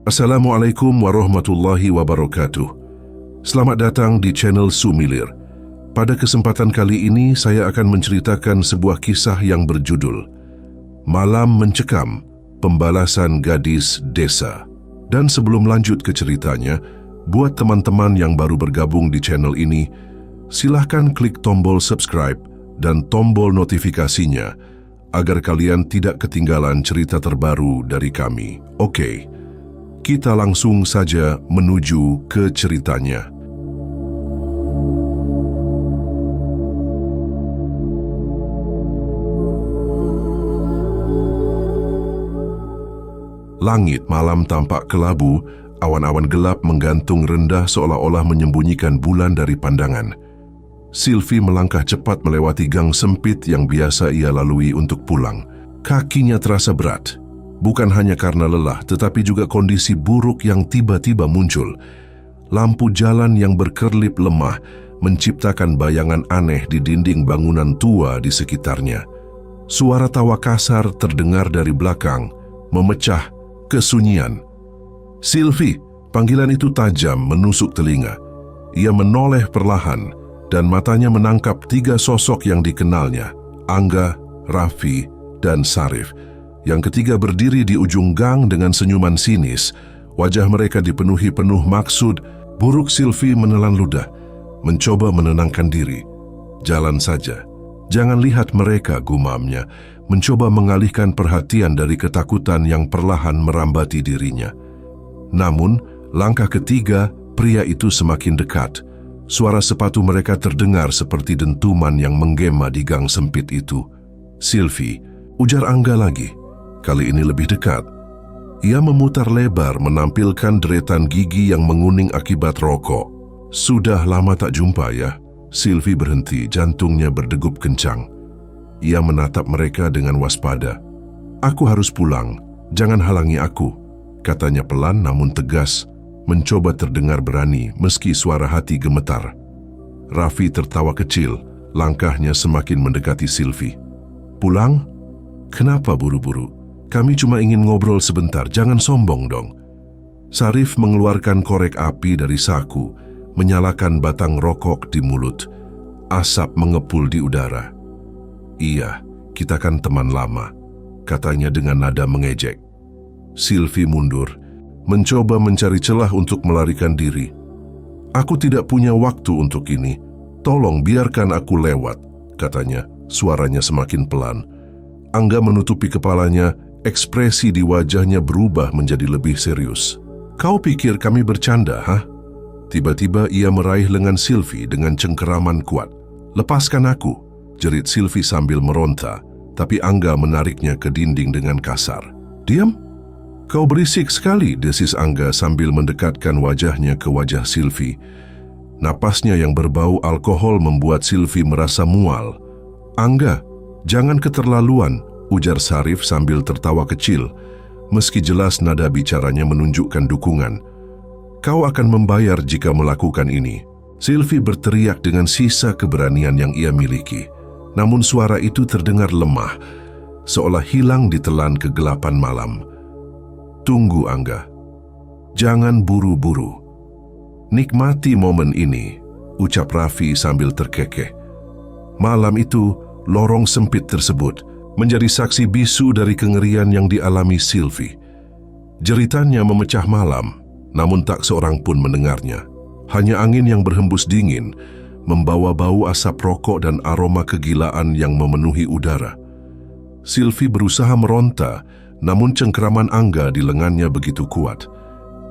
Assalamualaikum warahmatullahi wabarakatuh. Selamat datang di channel Sumilir. Pada kesempatan kali ini saya akan menceritakan sebuah kisah yang berjudul Malam Mencekam, Pembalasan Gadis Desa. Dan sebelum lanjut ke ceritanya, buat teman-teman yang baru bergabung di channel ini, silahkan klik tombol subscribe dan tombol notifikasinya agar kalian tidak ketinggalan cerita terbaru dari kami. Oke. Kita langsung saja menuju ke ceritanya. Langit malam tampak kelabu, awan-awan gelap menggantung rendah seolah-olah menyembunyikan bulan dari pandangan. Sylvie melangkah cepat melewati gang sempit yang biasa ia lalui untuk pulang. Kakinya terasa berat. Bukan hanya karena lelah, tetapi juga kondisi buruk yang tiba-tiba muncul. Lampu jalan yang berkerlip lemah menciptakan bayangan aneh di dinding bangunan tua di sekitarnya. Suara tawa kasar terdengar dari belakang, memecah kesunyian. "Sylvie!" Panggilan itu tajam menusuk telinga. Ia menoleh perlahan dan matanya menangkap tiga sosok yang dikenalnya, Angga, Raffi, dan Sarif. Yang ketiga berdiri di ujung gang dengan senyuman sinis. Wajah mereka dipenuhi penuh maksud. Buruk Sylvie menelan ludah, mencoba menenangkan diri. "Jalan saja. Jangan lihat mereka," gumamnya, mencoba mengalihkan perhatian dari ketakutan yang perlahan merambati dirinya. Namun, langkah ketiga, pria itu semakin dekat. Suara sepatu mereka terdengar seperti dentuman yang menggema di gang sempit itu. "Sylvie," ujar Angga lagi. Kali ini lebih dekat. Ia memutar lebar menampilkan deretan gigi yang menguning akibat rokok. "Sudah lama tak jumpa ya?" Sylvie berhenti, jantungnya berdegup kencang. Ia menatap mereka dengan waspada. "Aku harus pulang, jangan halangi aku," katanya pelan namun tegas, mencoba terdengar berani meski suara hati gemetar. Raffi tertawa kecil, langkahnya semakin mendekati Sylvie. "Pulang? Kenapa buru-buru? Kami cuma ingin ngobrol sebentar, jangan sombong dong." Sarif mengeluarkan korek api dari saku, menyalakan batang rokok di mulut. Asap mengepul di udara. "Iya, kita kan teman lama," katanya dengan nada mengejek. Sylvie mundur, mencoba mencari celah untuk melarikan diri. "Aku tidak punya waktu untuk ini. Tolong biarkan aku lewat," katanya, suaranya semakin pelan. Angga menutupi kepalanya. Ekspresi di wajahnya berubah menjadi lebih serius. "Kau pikir kami bercanda, hah?" Tiba-tiba ia meraih lengan Sylvie dengan cengkeraman kuat. "Lepaskan aku," jerit Sylvie sambil meronta, tapi Angga menariknya ke dinding dengan kasar. "Diam! Kau berisik sekali," desis Angga sambil mendekatkan wajahnya ke wajah Sylvie. Napasnya yang berbau alkohol membuat Sylvie merasa mual. "Angga, jangan keterlaluan," ujar Sarif sambil tertawa kecil, meski jelas nada bicaranya menunjukkan dukungan. "Kau akan membayar jika melakukan ini." Sylvie berteriak dengan sisa keberanian yang ia miliki. Namun suara itu terdengar lemah, seolah hilang ditelan kegelapan malam. "Tunggu, Angga. Jangan buru-buru. Nikmati momen ini," ucap Raffi sambil terkekeh. Malam itu, lorong sempit tersebut menjadi saksi bisu dari kengerian yang dialami Sylvie. Jeritannya memecah malam, namun tak seorang pun mendengarnya. Hanya angin yang berhembus dingin, membawa bau asap rokok dan aroma kegilaan yang memenuhi udara. Sylvie berusaha meronta, namun cengkeraman Angga di lengannya begitu kuat.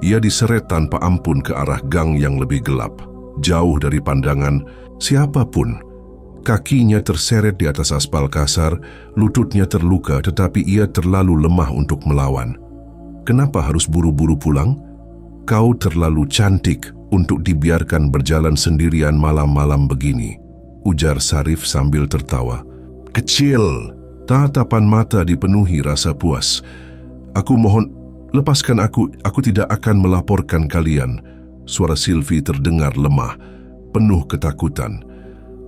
Ia diseret tanpa ampun ke arah gang yang lebih gelap, jauh dari pandangan siapapun. Kakinya terseret di atas aspal kasar, lututnya terluka tetapi ia terlalu lemah untuk melawan. "Kenapa harus buru-buru pulang? Kau terlalu cantik untuk dibiarkan berjalan sendirian malam-malam begini," ujar Sarif sambil tertawa. "Kecil!" Tatapan mata dipenuhi rasa puas. "Aku mohon, lepaskan aku tidak akan melaporkan kalian." Suara Sylvie terdengar lemah, penuh ketakutan.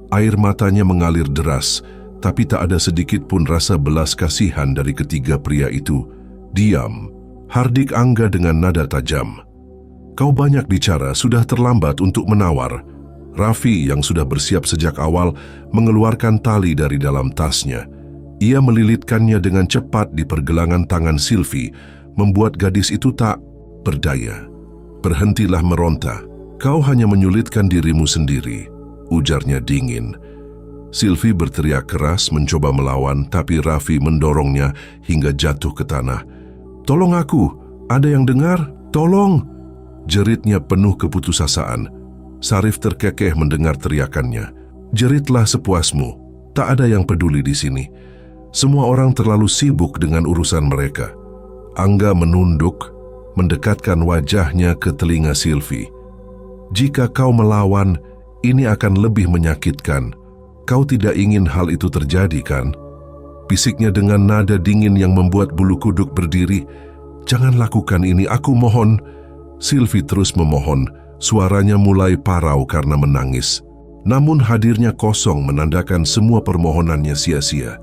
Air matanya mengalir deras, tapi tak ada sedikit pun rasa belas kasihan dari ketiga pria itu. "Diam, Hardik Angga dengan nada tajam. Kau banyak bicara, sudah terlambat untuk menawar. Raffi yang sudah bersiap sejak awal mengeluarkan tali dari dalam tasnya. Ia melilitkannya dengan cepat di pergelangan tangan Sylvie, membuat gadis itu tak berdaya. Berhentilah meronta. Kau hanya menyulitkan dirimu sendiri, ujarnya dingin. Sylvie berteriak keras mencoba melawan, tapi Raffi mendorongnya hingga jatuh ke tanah. Tolong aku, ada yang dengar? Tolong! Jeritnya penuh keputusasaan. Sarif terkekeh mendengar teriakannya. Jeritlah sepuasmu, tak ada yang peduli di sini. Semua orang terlalu sibuk dengan urusan mereka. Angga menunduk, mendekatkan wajahnya ke telinga Sylvie. Jika kau melawan, ini akan lebih menyakitkan. Kau tidak ingin hal itu terjadi, kan? Bisiknya dengan nada dingin yang membuat bulu kuduk berdiri. Jangan lakukan ini, aku mohon. Sylvie terus memohon, suaranya mulai parau karena menangis. Namun hadirnya kosong menandakan semua permohonannya sia-sia.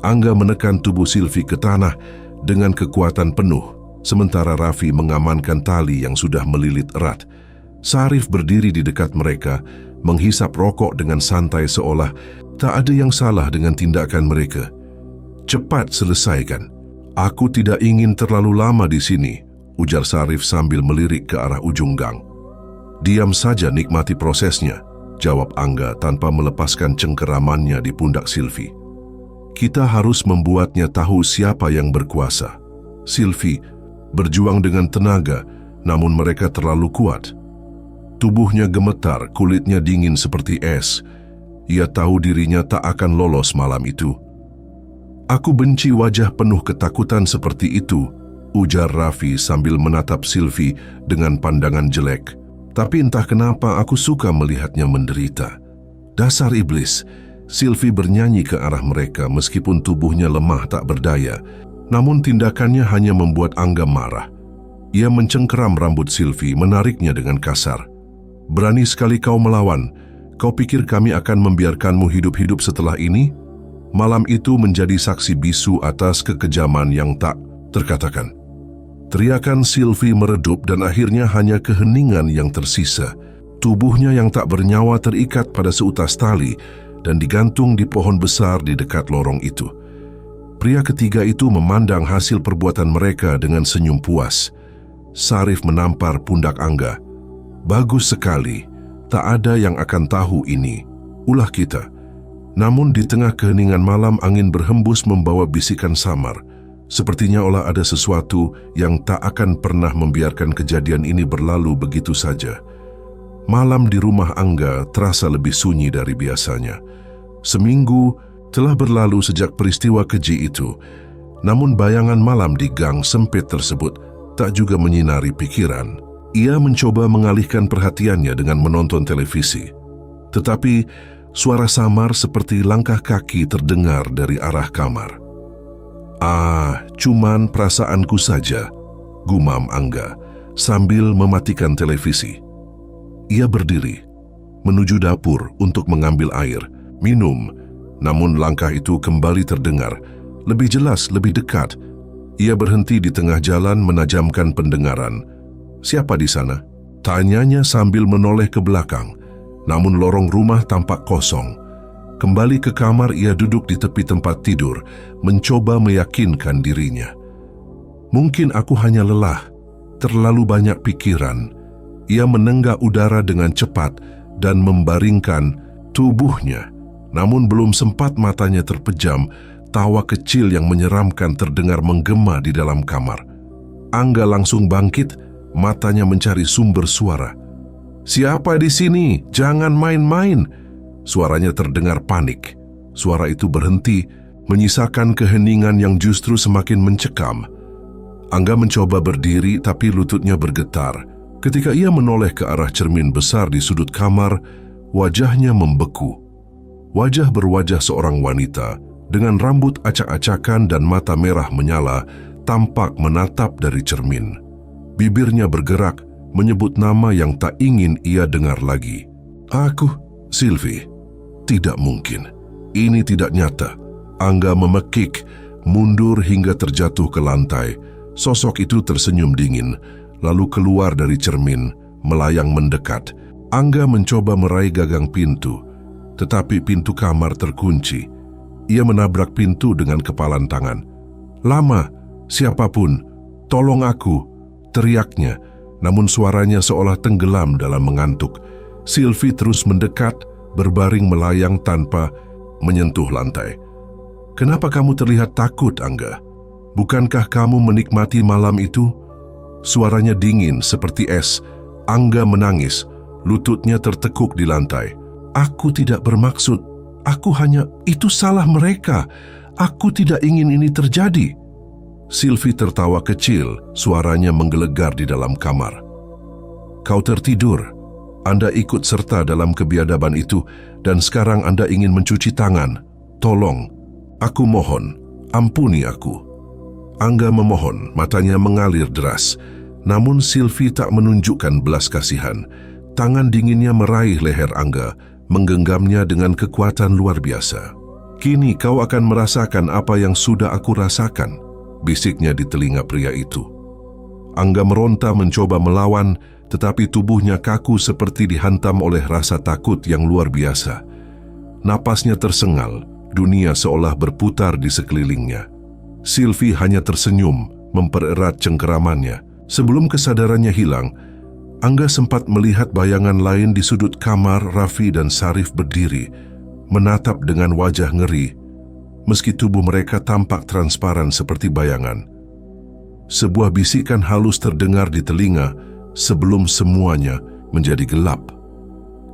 Angga menekan tubuh Sylvie ke tanah dengan kekuatan penuh, sementara Raffi mengamankan tali yang sudah melilit erat. Sarif berdiri di dekat mereka, menghisap rokok dengan santai seolah tak ada yang salah dengan tindakan mereka. Cepat selesaikan. Aku tidak ingin terlalu lama di sini, ujar Sarif sambil melirik ke arah ujung gang. Diam saja, nikmati prosesnya, jawab Angga tanpa melepaskan cengkeramannya di pundak Sylvie. Kita harus membuatnya tahu siapa yang berkuasa. Sylvie berjuang dengan tenaga, namun mereka terlalu kuat. Tubuhnya gemetar, kulitnya dingin seperti es. Ia tahu dirinya tak akan lolos malam itu. Aku benci wajah penuh ketakutan seperti itu, ujar Raffi sambil menatap Sylvie dengan pandangan jelek. Tapi entah kenapa aku suka melihatnya menderita. Dasar iblis, Sylvie bernyanyi ke arah mereka meskipun tubuhnya lemah tak berdaya. Namun tindakannya hanya membuat Angga marah. Ia mencengkeram rambut Sylvie, menariknya dengan kasar. Berani sekali kau melawan. Kau pikir kami akan membiarkanmu hidup-hidup setelah ini? Malam itu menjadi saksi bisu atas kekejaman yang tak terkatakan. Teriakan Sylvie meredup dan akhirnya hanya keheningan yang tersisa. Tubuhnya yang tak bernyawa terikat pada seutas tali dan digantung di pohon besar di dekat lorong itu. Pria ketiga itu memandang hasil perbuatan mereka dengan senyum puas. Sarif menampar pundak Angga. Bagus sekali, tak ada yang akan tahu ini. Ulah kita. Namun di tengah keheningan malam angin berhembus membawa bisikan samar. Sepertinya olah ada sesuatu yang tak akan pernah membiarkan kejadian ini berlalu begitu saja. Malam di rumah Angga terasa lebih sunyi dari biasanya. Seminggu telah berlalu sejak peristiwa keji itu. Namun bayangan malam di gang sempit tersebut tak juga menyinari pikiran. Ia mencoba mengalihkan perhatiannya dengan menonton televisi. Tetapi suara samar seperti langkah kaki terdengar dari arah kamar. Cuman perasaanku saja, gumam Angga sambil mematikan televisi. Ia berdiri, menuju dapur untuk mengambil air, minum, namun langkah itu kembali terdengar, lebih jelas, lebih dekat. Ia berhenti di tengah jalan menajamkan pendengaran. Siapa di sana? Tanyanya sambil menoleh ke belakang, namun lorong rumah tampak kosong. Kembali ke kamar, ia duduk di tepi tempat tidur, mencoba meyakinkan dirinya. Mungkin aku hanya lelah, terlalu banyak pikiran. Ia menenggak udara dengan cepat dan membaringkan tubuhnya. Namun belum sempat matanya terpejam, tawa kecil yang menyeramkan terdengar menggema di dalam kamar. Angga langsung bangkit, matanya mencari sumber suara. Siapa di sini? Jangan main-main. Suaranya terdengar panik. Suara itu berhenti, menyisakan keheningan yang justru semakin mencekam. Angga mencoba berdiri tapi lututnya bergetar. Ketika ia menoleh ke arah cermin besar di sudut kamar, wajahnya membeku. Wajah berwajah seorang wanita dengan rambut acak-acakan dan mata merah menyala tampak menatap dari cermin. Bibirnya bergerak menyebut nama yang tak ingin ia dengar lagi. Aku, Sylvie. Tidak mungkin. Ini tidak nyata. Angga memekik, mundur hingga terjatuh ke lantai. Sosok itu tersenyum dingin, lalu keluar dari cermin, melayang mendekat. Angga mencoba meraih gagang pintu, tetapi pintu kamar terkunci. Ia menabrak pintu dengan kepalan tangan. "Lama, siapapun, tolong aku," teriaknya, namun suaranya seolah tenggelam dalam mengantuk. Sylvie terus mendekat, berbaring melayang tanpa menyentuh lantai. "Kenapa kamu terlihat takut, Angga? Bukankah kamu menikmati malam itu?" Suaranya dingin seperti es. Angga menangis, lututnya tertekuk di lantai. "Aku tidak bermaksud. Aku hanya... Itu salah mereka. Aku tidak ingin ini terjadi." Sylvie tertawa kecil, suaranya menggelegar di dalam kamar. "Kau tertidur. Anda ikut serta dalam kebiadaban itu dan sekarang Anda ingin mencuci tangan. Tolong, aku mohon, ampuni aku." Angga memohon, matanya mengalir deras. Namun Sylvie tak menunjukkan belas kasihan. Tangan dinginnya meraih leher Angga, menggenggamnya dengan kekuatan luar biasa. "Kini kau akan merasakan apa yang sudah aku rasakan," bisiknya di telinga pria itu. Angga meronta mencoba melawan, tetapi tubuhnya kaku seperti dihantam oleh rasa takut yang luar biasa. Napasnya tersengal, dunia seolah berputar di sekelilingnya. Sylvie hanya tersenyum, mempererat cengkeramannya. Sebelum kesadarannya hilang, Angga sempat melihat bayangan lain di sudut kamar. Raffi dan Sarif berdiri, menatap dengan wajah ngeri, meski tubuh mereka tampak transparan seperti bayangan. Sebuah bisikan halus terdengar di telinga sebelum semuanya menjadi gelap.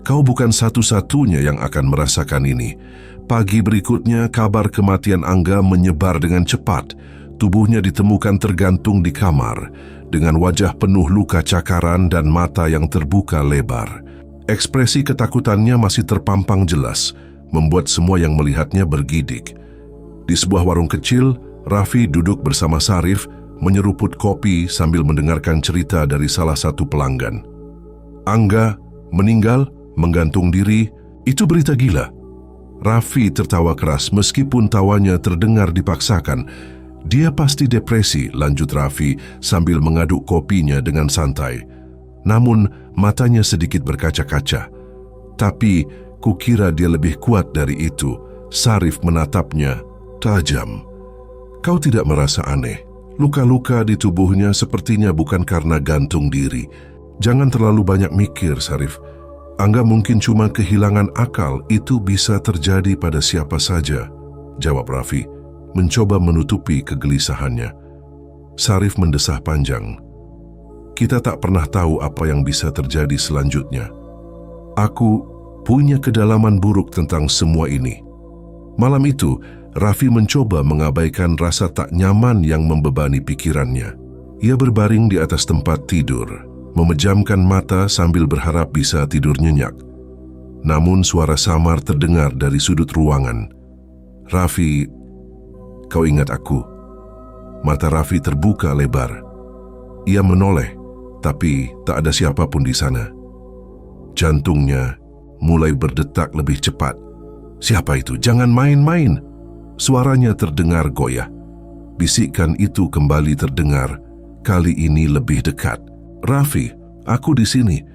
"Kau bukan satu-satunya yang akan merasakan ini." Pagi berikutnya, kabar kematian Angga menyebar dengan cepat. Tubuhnya ditemukan tergantung di kamar, dengan wajah penuh luka cakaran dan mata yang terbuka lebar. Ekspresi ketakutannya masih terpampang jelas, membuat semua yang melihatnya bergidik. Di sebuah warung kecil, Raffi duduk bersama Sarif, menyeruput kopi sambil mendengarkan cerita dari salah satu pelanggan. "Angga meninggal, menggantung diri, itu berita gila." Raffi tertawa keras meskipun tawanya terdengar dipaksakan. "Dia pasti depresi," lanjut Raffi sambil mengaduk kopinya dengan santai. Namun matanya sedikit berkaca-kaca. "Tapi kukira dia lebih kuat dari itu." Sarif menatapnya tajam. "Kau tidak merasa aneh? Luka-luka di tubuhnya sepertinya bukan karena gantung diri. Jangan terlalu banyak mikir, Sarif. Angga mungkin cuma kehilangan akal, itu bisa terjadi pada siapa saja," jawab Raffi, mencoba menutupi kegelisahannya. Sarif mendesah panjang. "Kita tak pernah tahu apa yang bisa terjadi selanjutnya. Aku punya kedalaman buruk tentang semua ini." Malam itu, Raffi mencoba mengabaikan rasa tak nyaman yang membebani pikirannya. Ia berbaring di atas tempat tidur, memejamkan mata sambil berharap bisa tidur nyenyak. Namun suara samar terdengar dari sudut ruangan. "Raffi, kau ingat aku?" Mata Raffi terbuka lebar. Ia menoleh, tapi tak ada siapapun di sana. Jantungnya mulai berdetak lebih cepat. "Siapa itu? Jangan main-main!" Suaranya terdengar goyah. Bisikan itu kembali terdengar, kali ini lebih dekat. "Raffi, aku di sini."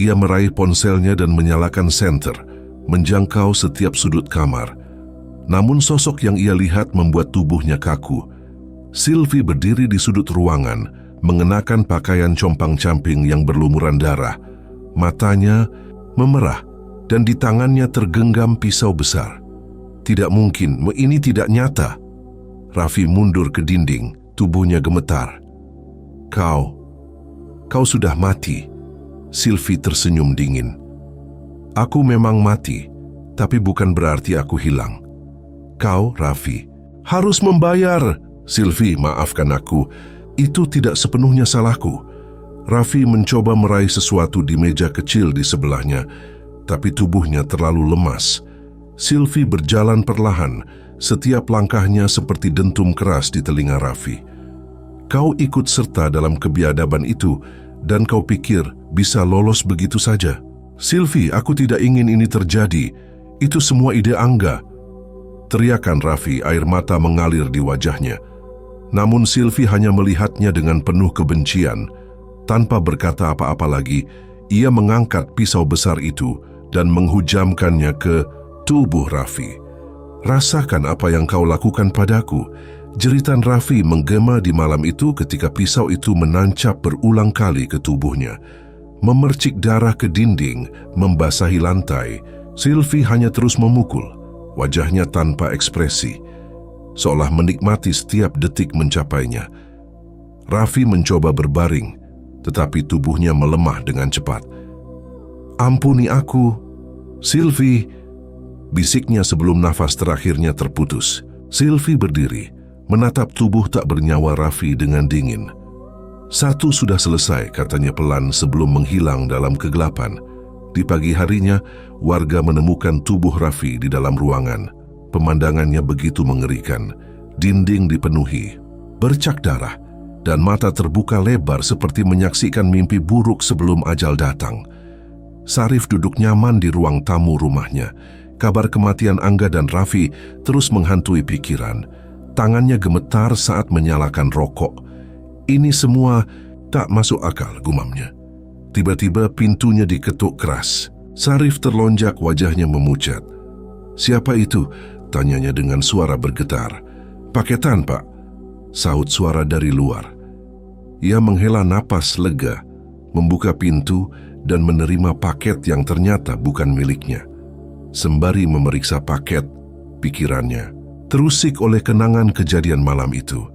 Ia meraih ponselnya dan menyalakan senter, menjangkau setiap sudut kamar. Namun sosok yang ia lihat membuat tubuhnya kaku. Sylvie berdiri di sudut ruangan, mengenakan pakaian compang-camping yang berlumuran darah. Matanya memerah dan di tangannya tergenggam pisau besar. "Tidak mungkin, ini tidak nyata." Raffi mundur ke dinding, tubuhnya gemetar. Kau sudah mati." Sylvie tersenyum dingin. "Aku memang mati, tapi bukan berarti aku hilang. Kau, Raffi, harus membayar." "Sylvie, maafkan aku. Itu tidak sepenuhnya salahku." Raffi mencoba meraih sesuatu di meja kecil di sebelahnya, tapi tubuhnya terlalu lemas. Sylvie berjalan perlahan, setiap langkahnya seperti dentum keras di telinga Raffi. "Kau ikut serta dalam kebiadaban itu, dan kau pikir bisa lolos begitu saja?" "Sylvie, aku tidak ingin ini terjadi. Itu semua ide Angga." Teriakan Raffi, air mata mengalir di wajahnya. Namun Sylvie hanya melihatnya dengan penuh kebencian. Tanpa berkata apa-apa lagi, ia mengangkat pisau besar itu dan menghujamkannya ke tubuh Raffi. "Rasakan apa yang kau lakukan padaku." Jeritan Raffi menggema di malam itu ketika pisau itu menancap berulang kali ke tubuhnya. Memercik darah ke dinding, membasahi lantai. Sylvie hanya terus memukul, wajahnya tanpa ekspresi, seolah menikmati setiap detik mencapainya. Raffi mencoba berbaring, tetapi tubuhnya melemah dengan cepat. "Ampuni aku, Sylvie," bisiknya sebelum nafas terakhirnya terputus. Sylvie berdiri, menatap tubuh tak bernyawa Raffi dengan dingin. "Satu sudah selesai," katanya pelan sebelum menghilang dalam kegelapan. Di pagi harinya, warga menemukan tubuh Raffi di dalam ruangan. Pemandangannya begitu mengerikan. Dinding dipenuhi bercak darah, dan mata terbuka lebar seperti menyaksikan mimpi buruk sebelum ajal datang. Sarif duduk nyaman di ruang tamu rumahnya. Kabar kematian Angga dan Raffi terus menghantui pikiran. Tangannya gemetar saat menyalakan rokok. Ini semua tak masuk akal, gumamnya. Tiba-tiba pintunya diketuk keras. Sarif terlonjak, wajahnya memucat. "Siapa itu?" tanyanya dengan suara bergetar. "Paketan, Pak," sahut suara dari luar. Ia menghela napas lega, membuka pintu dan menerima paket yang ternyata bukan miliknya. Sembari memeriksa paket, pikirannya terusik oleh kenangan kejadian malam itu.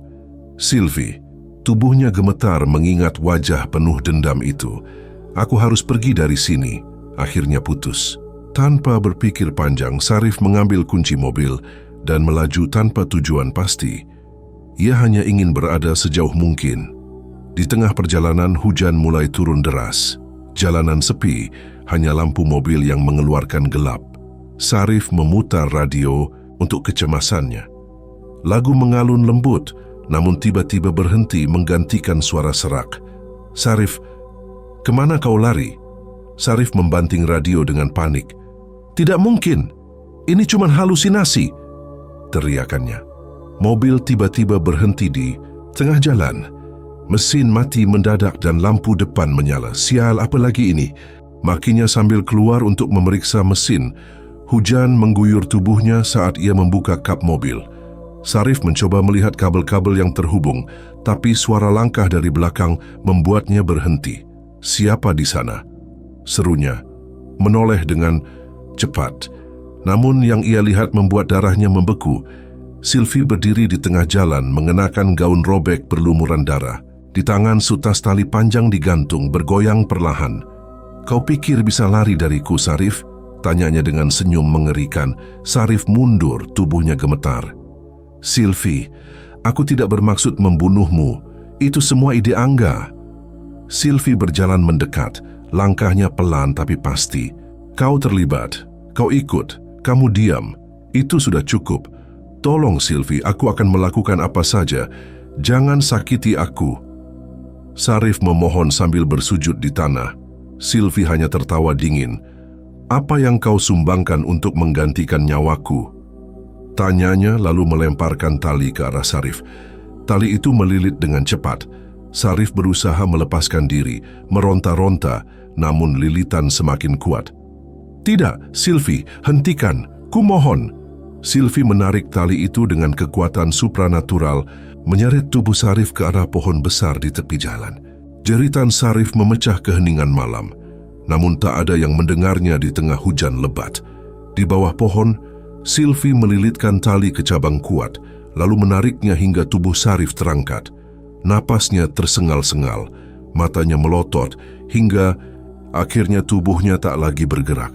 Sylvie, tubuhnya gemetar mengingat wajah penuh dendam itu. "Aku harus pergi dari sini," akhirnya putus. Tanpa berpikir panjang, Sarif mengambil kunci mobil dan melaju tanpa tujuan pasti. Ia hanya ingin berada sejauh mungkin. Di tengah perjalanan, hujan mulai turun deras. Jalanan sepi, hanya lampu mobil yang mengeluarkan gelap. Sarif memutar radio untuk kecemasannya. Lagu mengalun lembut, namun tiba-tiba berhenti menggantikan suara serak. "Sarif, kemana kau lari?" Sarif membanting radio dengan panik. "Tidak mungkin, ini cuma halusinasi," teriakannya. Mobil tiba-tiba berhenti di tengah jalan. Mesin mati mendadak dan lampu depan menyala. "Sial, apa lagi ini?" makinya sambil keluar untuk memeriksa mesin. Hujan mengguyur tubuhnya saat ia membuka kap mobil. Sarif mencoba melihat kabel-kabel yang terhubung, tapi suara langkah dari belakang membuatnya berhenti. "Siapa di sana?" serunya, menoleh dengan cepat. Namun yang ia lihat membuat darahnya membeku. Sylvie berdiri di tengah jalan mengenakan gaun robek berlumuran darah. Di tangan sutas tali panjang digantung bergoyang perlahan. "Kau pikir bisa lari dariku, Sarif?" tanyanya dengan senyum mengerikan. Sarif mundur, tubuhnya gemetar. "Sylvie, aku tidak bermaksud membunuhmu. Itu semua ide Angga." Sylvie berjalan mendekat, langkahnya pelan tapi pasti. "Kau terlibat, kau ikut, kamu diam. Itu sudah cukup. Tolong Sylvie, aku akan melakukan apa saja. Jangan sakiti aku." Sarif memohon sambil bersujud di tanah. Sylvie hanya tertawa dingin. "Apa yang kau sumbangkan untuk menggantikan nyawaku?" tanyanya lalu melemparkan tali ke arah Sarif. Tali itu melilit dengan cepat. Sarif berusaha melepaskan diri, meronta-ronta, namun lilitan semakin kuat. "Tidak, Sylvie, hentikan, kumohon." Sylvie menarik tali itu dengan kekuatan supranatural, menyeret tubuh Sarif ke arah pohon besar di tepi jalan. Jeritan Sarif memecah keheningan malam, namun tak ada yang mendengarnya di tengah hujan lebat. Di bawah pohon, Sylvie melilitkan tali ke cabang kuat, lalu menariknya hingga tubuh Sarif terangkat. Napasnya tersengal-sengal, matanya melotot, hingga akhirnya tubuhnya tak lagi bergerak.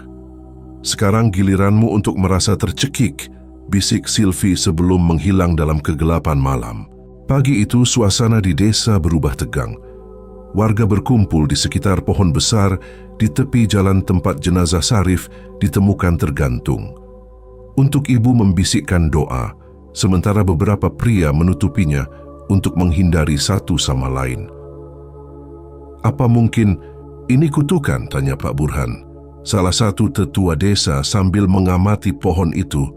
"Sekarang giliranmu untuk merasa tercekik," bisik Sylvie sebelum menghilang dalam kegelapan malam. Pagi itu suasana di desa berubah tegang. Warga berkumpul di sekitar pohon besar di tepi jalan tempat jenazah Sarif ditemukan tergantung. Untuk ibu membisikkan doa, sementara beberapa pria menutupinya untuk menghindari satu sama lain. "Apa mungkin ini kutukan?" tanya Pak Burhan, salah satu tetua desa sambil mengamati pohon itu.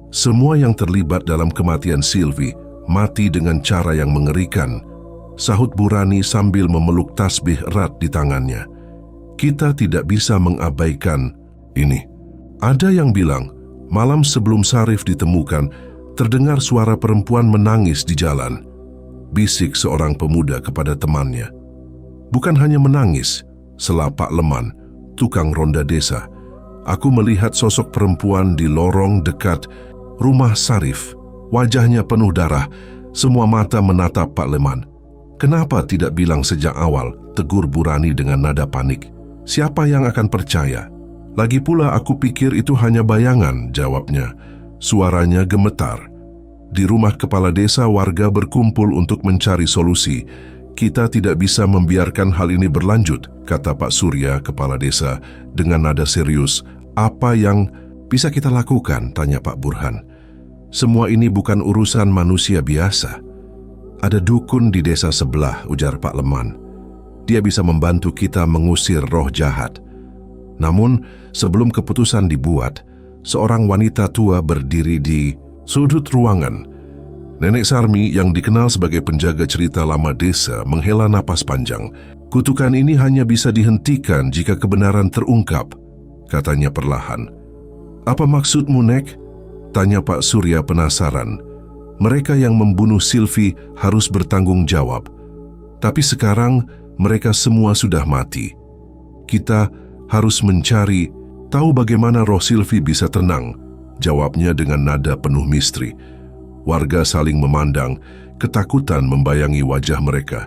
Semua yang terlibat dalam kematian Sylvie mati dengan cara yang mengerikan, sahut Burani sambil memeluk tasbih erat di tangannya. Kita tidak bisa mengabaikan ini. Ada yang bilang, malam sebelum Sarif ditemukan, terdengar suara perempuan menangis di jalan. Bisik seorang pemuda kepada temannya. Bukan hanya menangis, sela Pak Leman, tukang ronda desa. Aku melihat sosok perempuan di lorong dekat rumah Sarif. Wajahnya penuh darah, semua mata menatap Pak Leman. Kenapa tidak bilang sejak awal, tegur Burani dengan nada panik. Siapa yang akan percaya? Lagi pula aku pikir itu hanya bayangan, jawabnya. Suaranya gemetar. Di rumah kepala desa warga berkumpul untuk mencari solusi. Kita tidak bisa membiarkan hal ini berlanjut, kata Pak Surya, kepala desa, dengan nada serius. Apa yang bisa kita lakukan, tanya Pak Burhan. Semua ini bukan urusan manusia biasa. Ada dukun di desa sebelah, ujar Pak Leman. Dia bisa membantu kita mengusir roh jahat. Namun, sebelum keputusan dibuat, seorang wanita tua berdiri di sudut ruangan. Nenek Sarmi yang dikenal sebagai penjaga cerita lama desa menghela napas panjang. Kutukan ini hanya bisa dihentikan jika kebenaran terungkap, katanya perlahan. Apa maksudmu, Nek? Tanya Pak Surya penasaran. Mereka yang membunuh Silvi harus bertanggung jawab. Tapi sekarang mereka semua sudah mati. Kita harus mencari tahu bagaimana roh Silvi bisa tenang, jawabnya dengan nada penuh misteri. Warga saling memandang, ketakutan membayangi wajah mereka.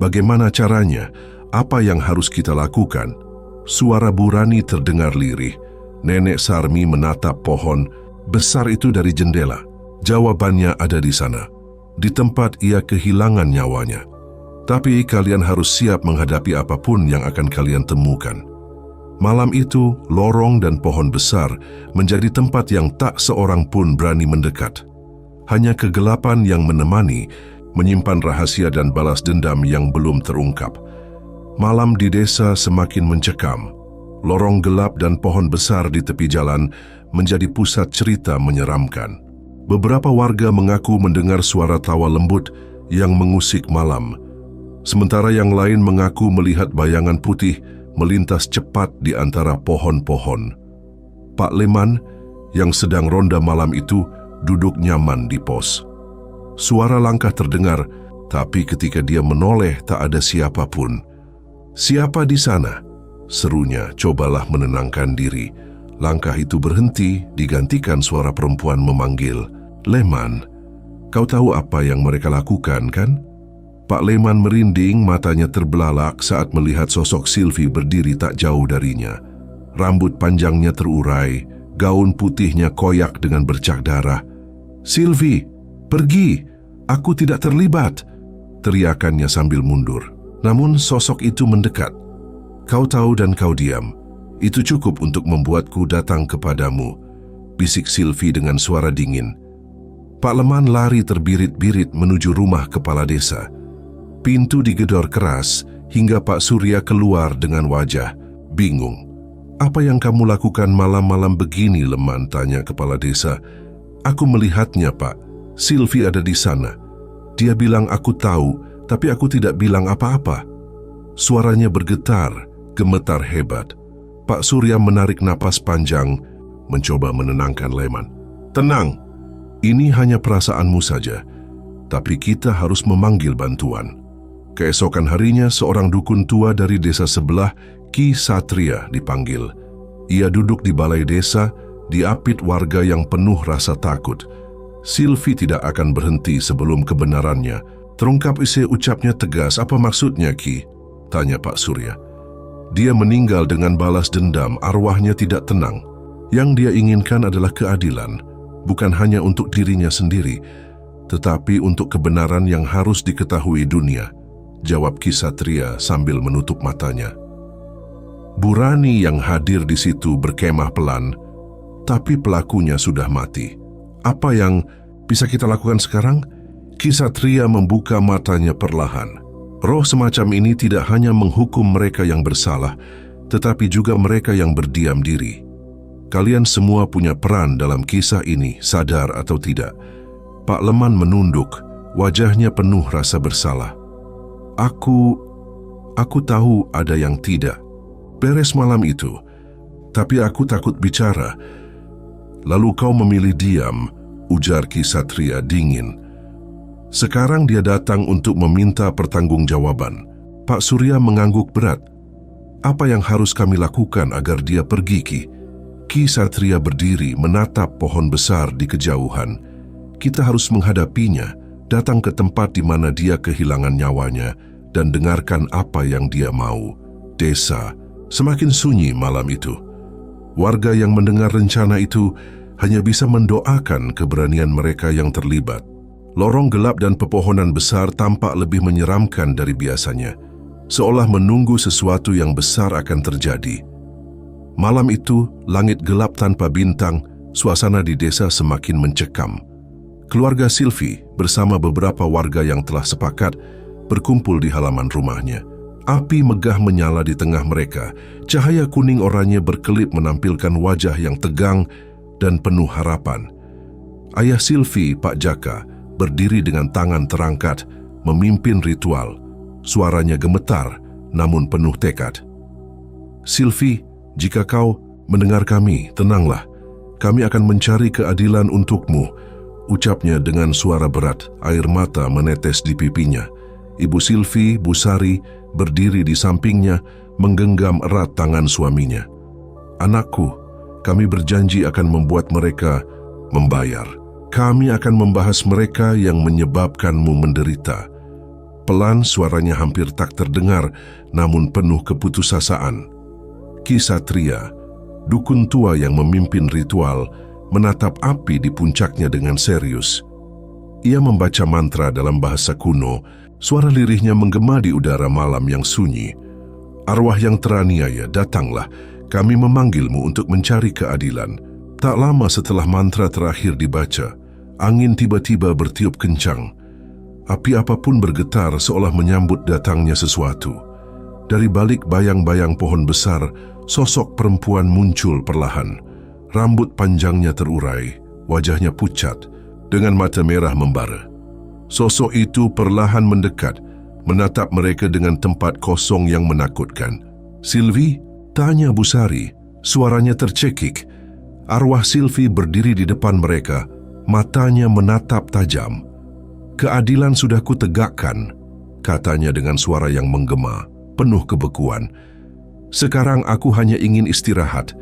Bagaimana caranya? Apa yang harus kita lakukan? Suara Burani terdengar lirih. Nenek Sarmi menatap pohon besar itu dari jendela. Jawabannya ada di sana, di tempat ia kehilangan nyawanya. Tapi kalian harus siap menghadapi apapun yang akan kalian temukan. Malam itu, lorong dan pohon besar menjadi tempat yang tak seorang pun berani mendekat. Hanya kegelapan yang menemani, menyimpan rahasia dan balas dendam yang belum terungkap. Malam di desa semakin mencekam. Lorong gelap dan pohon besar di tepi jalan menjadi pusat cerita menyeramkan. Beberapa warga mengaku mendengar suara tawa lembut yang mengusik malam. Sementara yang lain mengaku melihat bayangan putih melintas cepat di antara pohon-pohon. Pak Leman yang sedang ronda malam itu duduk nyaman di pos. Suara langkah terdengar, tapi ketika dia menoleh tak ada siapapun. Siapa di sana? Serunya, cobalah menenangkan diri. Langkah itu berhenti, digantikan suara perempuan memanggil, Leman, kau tahu apa yang mereka lakukan, kan? Pak Leman merinding, matanya terbelalak saat melihat sosok Silvi berdiri tak jauh darinya. Rambut panjangnya terurai, gaun putihnya koyak dengan bercak darah. Silvi, pergi, aku tidak terlibat, teriakannya sambil mundur. Namun sosok itu mendekat. Kau tahu dan kau diam, itu cukup untuk membuatku datang kepadamu, bisik Silvi dengan suara dingin. Pak Leman lari terbirit-birit menuju rumah kepala desa. Pintu digedor keras hingga Pak Surya keluar dengan wajah bingung. Apa yang kamu lakukan malam-malam begini, Leman, tanya kepala desa. Aku melihatnya, Pak. Silvi ada di sana. Dia bilang aku tahu, tapi aku tidak bilang apa-apa. Suaranya bergetar, gemetar hebat. Pak Surya menarik napas panjang, mencoba menenangkan Leman. Tenang, ini hanya perasaanmu saja, tapi kita harus memanggil bantuan. Keesokan harinya, seorang dukun tua dari desa sebelah, Ki Satria, dipanggil. Ia duduk di balai desa, diapit warga yang penuh rasa takut. Silvi tidak akan berhenti sebelum kebenarannya terungkap. Isi ucapnya tegas. Apa maksudnya, Ki? Tanya Pak Surya. Dia meninggal dengan balas dendam, arwahnya tidak tenang. Yang dia inginkan adalah keadilan, bukan hanya untuk dirinya sendiri, tetapi untuk kebenaran yang harus diketahui dunia, jawab Ki Satria sambil menutup matanya. Burani yang hadir di situ berkemah pelan, tapi pelakunya sudah mati. Apa yang bisa kita lakukan sekarang? Ki Satria membuka matanya perlahan. Roh semacam ini tidak hanya menghukum mereka yang bersalah, tetapi juga mereka yang berdiam diri. Kalian semua punya peran dalam kisah ini, sadar atau tidak. Pak Leman menunduk, wajahnya penuh rasa bersalah. Aku tahu ada yang tidak beres malam itu, tapi aku takut bicara. Lalu kau memilih diam, ujar Ki Satria dingin. Sekarang dia datang untuk meminta pertanggungjawaban. Pak Surya mengangguk berat. Apa yang harus kami lakukan agar dia pergi, Ki? Ki Satria berdiri menatap pohon besar di kejauhan. Kita harus menghadapinya, datang ke tempat di mana dia kehilangan nyawanya dan dengarkan apa yang dia mau. Desa semakin sunyi malam itu. Warga yang mendengar rencana itu hanya bisa mendoakan keberanian mereka yang terlibat. Lorong gelap dan pepohonan besar tampak lebih menyeramkan dari biasanya, seolah menunggu sesuatu yang besar akan terjadi. Malam itu, langit gelap tanpa bintang, suasana di desa semakin mencekam. Keluarga Silvi bersama beberapa warga yang telah sepakat berkumpul di halaman rumahnya. Api megah menyala di tengah mereka. Cahaya kuning oranye berkelip menampilkan wajah yang tegang dan penuh harapan. Ayah Silvi, Pak Jaka, berdiri dengan tangan terangkat, memimpin ritual. Suaranya gemetar, namun penuh tekad. Silvi, jika kau mendengar kami, tenanglah. Kami akan mencari keadilan untukmu, ucapnya dengan suara berat, air mata menetes di pipinya. Ibu Silvi, Bu Sari, berdiri di sampingnya, menggenggam erat tangan suaminya. Anakku, kami berjanji akan membuat mereka membayar. Kami akan membahas mereka yang menyebabkanmu menderita. Pelan suaranya hampir tak terdengar, namun penuh keputusasaan. Ki Satria, dukun tua yang memimpin ritual, menatap api di puncaknya dengan serius. Ia membaca mantra dalam bahasa kuno, suara lirihnya menggema di udara malam yang sunyi. Arwah yang teraniaya, datanglah, kami memanggilmu untuk mencari keadilan. Tak lama setelah mantra terakhir dibaca, angin tiba-tiba bertiup kencang. Api apapun bergetar seolah menyambut datangnya sesuatu. Dari balik bayang-bayang pohon besar, sosok perempuan muncul perlahan. Rambut panjangnya terurai, wajahnya pucat, dengan mata merah membara. Sosok itu perlahan mendekat, menatap mereka dengan tempat kosong yang menakutkan. Silvi, tanya Bu Sari, suaranya tercekik. Arwah Silvi berdiri di depan mereka, matanya menatap tajam. Keadilan sudah kutegakkan, katanya dengan suara yang menggema, penuh kebekuan. Sekarang aku hanya ingin istirahat.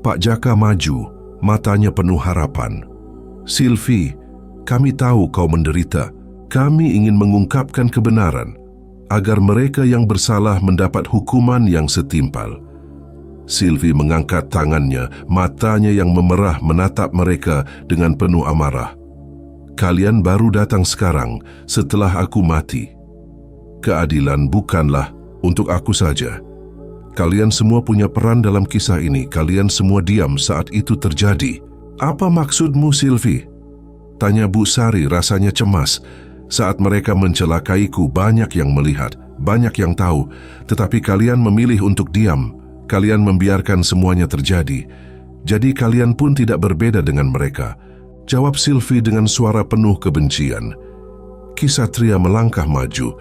Pak Jaka maju, matanya penuh harapan. Silvi, kami tahu kau menderita. Kami ingin mengungkapkan kebenaran, agar mereka yang bersalah mendapat hukuman yang setimpal. Silvi mengangkat tangannya, matanya yang memerah menatap mereka dengan penuh amarah. Kalian baru datang sekarang, setelah aku mati. Keadilan bukanlah untuk aku saja. Kalian semua punya peran dalam kisah ini. Kalian semua diam saat itu terjadi. Apa maksudmu, Silvi? Tanya Bu Sari rasanya cemas. Saat mereka mencelakaiku, banyak yang melihat, banyak yang tahu. Tetapi kalian memilih untuk diam. Kalian membiarkan semuanya terjadi. Jadi kalian pun tidak berbeda dengan mereka. Jawab Silvi dengan suara penuh kebencian. Ki Satria melangkah maju,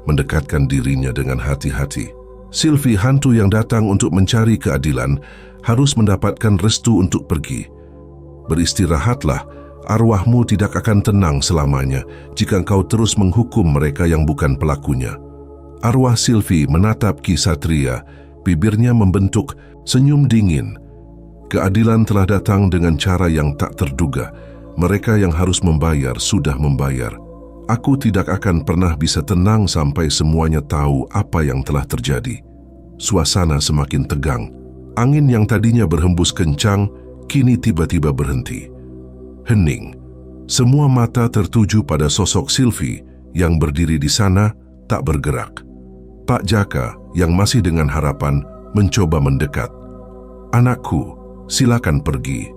mendekatkan dirinya dengan hati-hati. Silvi, hantu yang datang untuk mencari keadilan, harus mendapatkan restu untuk pergi. Beristirahatlah, arwahmu tidak akan tenang selamanya jika engkau terus menghukum mereka yang bukan pelakunya. Arwah Silvi menatap Ki Satria, bibirnya membentuk senyum dingin. Keadilan telah datang dengan cara yang tak terduga. Mereka yang harus membayar sudah membayar. Aku tidak akan pernah bisa tenang sampai semuanya tahu apa yang telah terjadi. Suasana semakin tegang. Angin yang tadinya berhembus kencang, kini tiba-tiba berhenti. Hening. Semua mata tertuju pada sosok Silvi yang berdiri di sana, tak bergerak. Pak Jaka yang masih dengan harapan mencoba mendekat. Anakku, silakan pergi.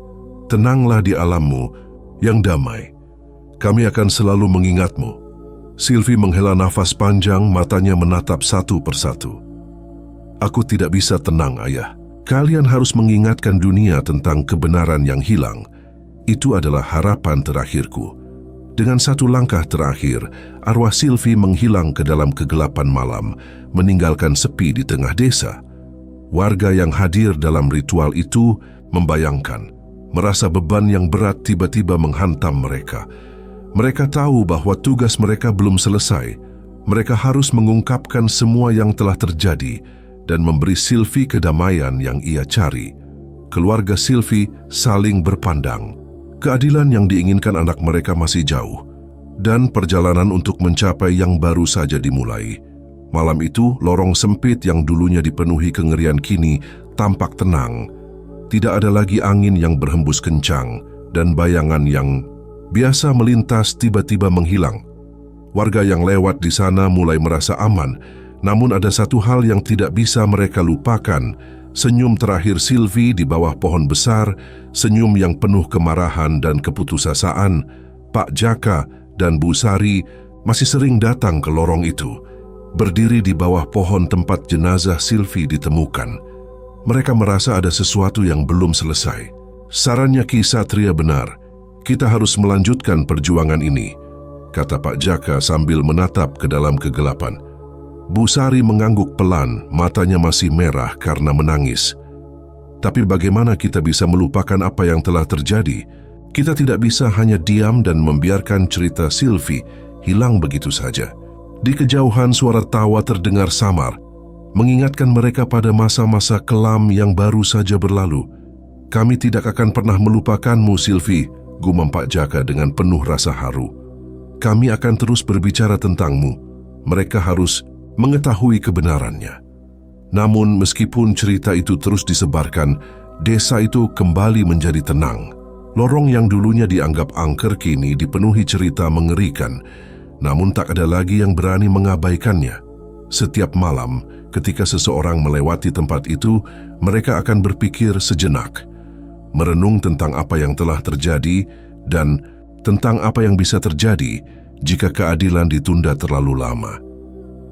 Tenanglah di alammu yang damai. Kami akan selalu mengingatmu. Silvi menghela nafas panjang, matanya menatap satu persatu. Aku tidak bisa tenang, Ayah. Kalian harus mengingatkan dunia tentang kebenaran yang hilang. Itu adalah harapan terakhirku. Dengan satu langkah terakhir, arwah Sylvie menghilang ke dalam kegelapan malam, meninggalkan sepi di tengah desa. Warga yang hadir dalam ritual itu membayangkan, merasa beban yang berat tiba-tiba menghantam mereka. Mereka tahu bahwa tugas mereka belum selesai. Mereka harus mengungkapkan semua yang telah terjadi dan memberi Sylvie kedamaian yang ia cari. Keluarga Sylvie saling berpandang. Keadilan yang diinginkan anak mereka masih jauh, dan perjalanan untuk mencapai yang baru saja dimulai. Malam itu, lorong sempit yang dulunya dipenuhi kengerian kini tampak tenang. Tidak ada lagi angin yang berhembus kencang, dan bayangan yang biasa melintas tiba-tiba menghilang. Warga yang lewat di sana mulai merasa aman, namun ada satu hal yang tidak bisa mereka lupakan. Senyum terakhir Sylvie di bawah pohon besar, senyum yang penuh kemarahan dan keputusasaan. Pak Jaka dan Bu Sari masih sering datang ke lorong itu, berdiri di bawah pohon tempat jenazah Sylvie ditemukan. Mereka merasa ada sesuatu yang belum selesai. Sarannya Ki Satria benar, kita harus melanjutkan perjuangan ini, kata Pak Jaka sambil menatap ke dalam kegelapan. Bu Sari mengangguk pelan, matanya masih merah karena menangis. Tapi bagaimana kita bisa melupakan apa yang telah terjadi? Kita tidak bisa hanya diam dan membiarkan cerita Sylvie hilang begitu saja. Di kejauhan suara tawa terdengar samar, mengingatkan mereka pada masa-masa kelam yang baru saja berlalu. Kami tidak akan pernah melupakanmu, Sylvie, gumam Pak Jaka dengan penuh rasa haru. Kami akan terus berbicara tentangmu. Mereka harus mengetahui kebenarannya. Namun meskipun cerita itu terus disebarkan, desa itu kembali menjadi tenang. Lorong yang dulunya dianggap angker kini dipenuhi cerita mengerikan, namun tak ada lagi yang berani mengabaikannya. Setiap malam, ketika seseorang melewati tempat itu, mereka akan berpikir sejenak, merenung tentang apa yang telah terjadi dan tentang apa yang bisa terjadi jika keadilan ditunda terlalu lama.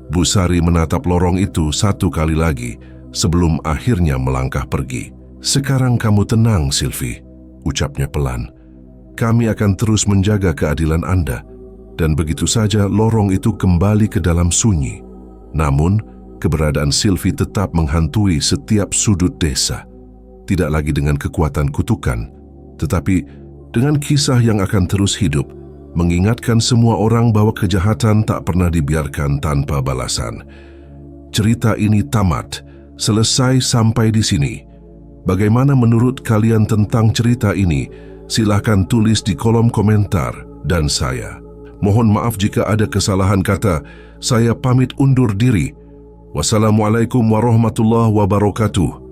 Bu Sari menatap lorong itu satu kali lagi sebelum akhirnya melangkah pergi. Sekarang kamu tenang, Sylvie, ucapnya pelan. Kami akan terus menjaga keadilan Anda. Dan begitu saja lorong itu kembali ke dalam sunyi. Namun, keberadaan Sylvie tetap menghantui setiap sudut desa. Tidak lagi dengan kekuatan kutukan, tetapi dengan kisah yang akan terus hidup, mengingatkan semua orang bahwa kejahatan tak pernah dibiarkan tanpa balasan. Cerita ini tamat, selesai sampai di sini. Bagaimana menurut kalian tentang cerita ini? Silahkan tulis di kolom komentar. Dan saya mohon maaf jika ada kesalahan kata. Saya pamit undur diri. Wassalamualaikum warahmatullahi wabarakatuh.